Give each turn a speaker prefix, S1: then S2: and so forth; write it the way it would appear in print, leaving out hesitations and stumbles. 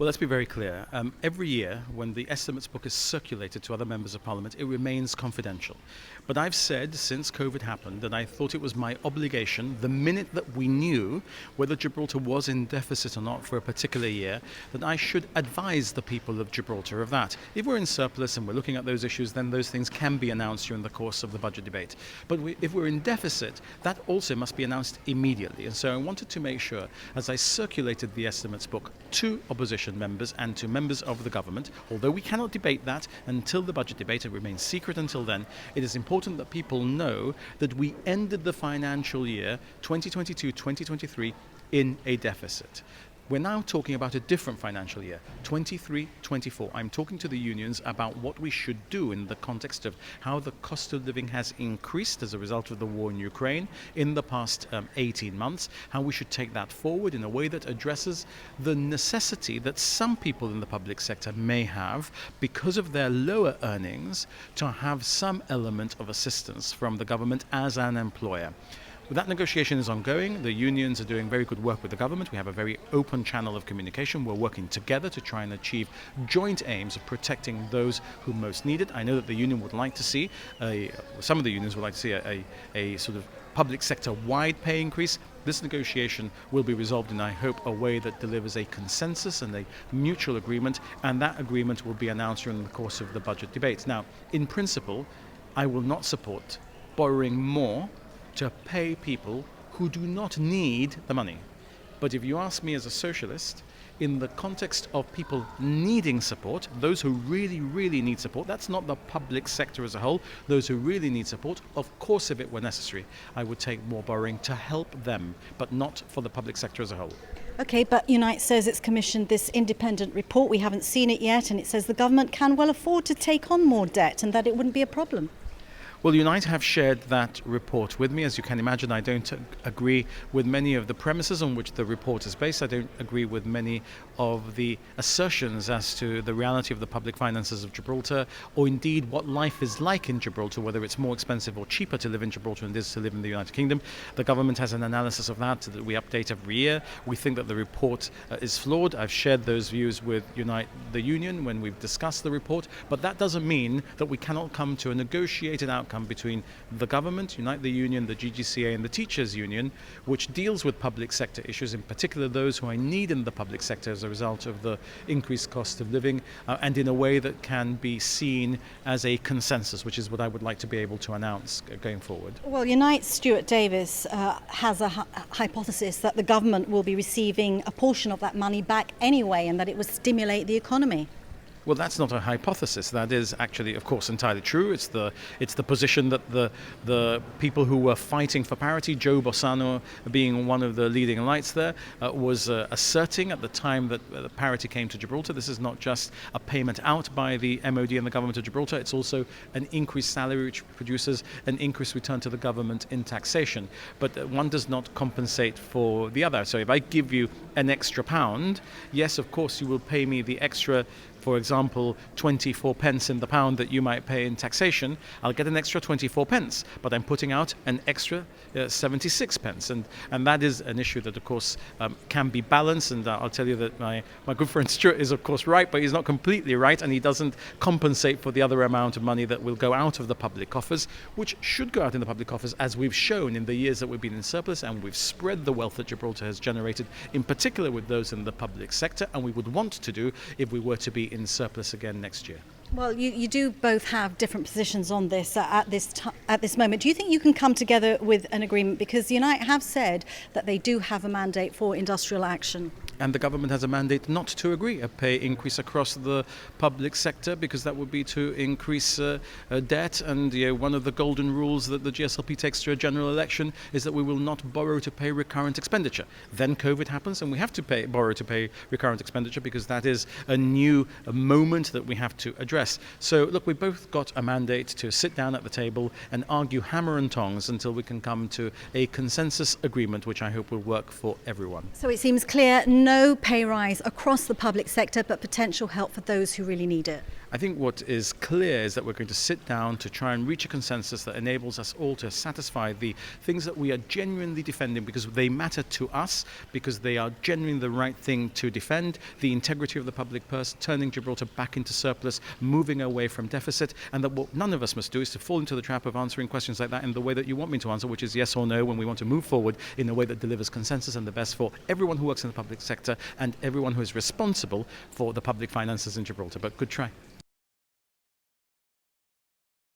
S1: Well, let's be very clear. Every year, when the estimates book is circulated to other members of Parliament, it remains confidential. But I've said since COVID happened that I thought it was my obligation, the minute that we knew whether Gibraltar was in deficit or not for a particular year, that I should advise the people of Gibraltar of that. If we're in surplus and we're looking at those issues, then those things can be announced during the course of the budget debate. But if we're in deficit, that also must be announced immediately. And so I wanted to make sure, as I circulated the estimates book to opposition members and to members of the government, although we cannot debate that until the budget debate, it remains secret until then, it is important that people know that we ended the financial year 2022-2023 in a deficit. We're now talking about a different financial year, 23-24. I'm talking to the unions about what we should do in the context of how the cost of living has increased as a result of the war in Ukraine in the past 18 months, how we should take that forward in a way that addresses the necessity that some people in the public sector may have because of their lower earnings to have some element of assistance from the government as an employer. That negotiation is ongoing. The unions are doing very good work with the government. We have a very open channel of communication. We're working together to try and achieve joint aims of protecting those who most need it. I know that the union would like to see, some of the unions would like to see a sort of public sector-wide pay increase. This negotiation will be resolved in, I hope, a way that delivers a consensus and a mutual agreement, and that agreement will be announced during the course of the budget debate. Now, in principle, I will not support borrowing more to pay people who do not need the money. But if you ask me as a socialist, in the context of people needing support, those who really, really need support, that's not the public sector as a whole, those who really need support, of course, if it were necessary, I would take more borrowing to help them, but not for the public sector as a whole.
S2: OK, but Unite says it's commissioned this independent report. We haven't seen it yet, and it says the government can well afford to take on more debt and that it wouldn't be a problem.
S1: Well, Unite have shared that report with me. As you can imagine, I don't agree with many of the premises on which the report is based. I don't agree with many of the assertions as to the reality of the public finances of Gibraltar, or indeed what life is like in Gibraltar, whether it's more expensive or cheaper to live in Gibraltar than it is to live in the United Kingdom. The government has an analysis of that we update every year. We think that the report is flawed. I've shared those views with Unite the Union when we've discussed the report, but that doesn't mean that we cannot come to a negotiated outcome between the government, Unite the Union, the GGCA and the Teachers Union, which deals with public sector issues, in particular those who I need in the public sector as a result of the increased cost of living, and in a way that can be seen as a consensus, which is what I would like to be able to announce going forward.
S2: Well, Unite's Stuart Davis has a hypothesis that the government will be receiving a portion of that money back anyway and that it would stimulate the economy.
S1: Well, that's not a hypothesis. That is actually, of course, entirely true. It's the position that the people who were fighting for parity, Joe Bossano being one of the leading lights there, was asserting at the time that the parity came to Gibraltar. This is not just a payment out by the MOD and the government of Gibraltar. It's also an increased salary which produces an increased return to the government in taxation. But one does not compensate for the other. So if I give you an extra £1, yes, of course, you will pay me the extra, for example, 24 pence in the pound that you might pay in taxation. I'll get an extra 24 pence, but I'm putting out an extra 76 pence. And that is an issue that, of course, can be balanced. And I'll tell you that my good friend Stuart is, of course, right, but he's not completely right. And he doesn't compensate for the other amount of money that will go out of the public coffers, which should go out in the public coffers, as we've shown in the years that we've been in surplus. And we've spread the wealth that Gibraltar has generated, in particular with those in the public sector. And we would want to do if we were to be in surplus again next year.
S2: Well, you do both have different positions on this at this moment. Do you think you can come together with an agreement? Because Unite have said that they do have a mandate for industrial action.
S1: And the government has a mandate not to agree a pay increase across the public sector, because that would be to increase debt. And one of the golden rules that the GSLP takes to a general election is that we will not borrow to pay recurrent expenditure. Then COVID happens and we have to borrow to pay recurrent expenditure, because that is a new moment that we have to address. So look, we both got a mandate to sit down at the table and argue hammer and tongs until we can come to a consensus agreement, which I hope will work for everyone.
S2: So it seems clear no no pay rise across the public sector, but potential help for those who really need it?
S1: I think what is clear is that we're going to sit down to try and reach a consensus that enables us all to satisfy the things that we are genuinely defending because they matter to us, because they are genuinely the right thing to defend, the integrity of the public purse, turning Gibraltar back into surplus, moving away from deficit, and that what none of us must do is to fall into the trap of answering questions like that in the way that you want me to answer, which is yes or no, when we want to move forward in a way that delivers consensus and the best for everyone who works in the public sector and everyone who is responsible for the public finances in Gibraltar. But good try.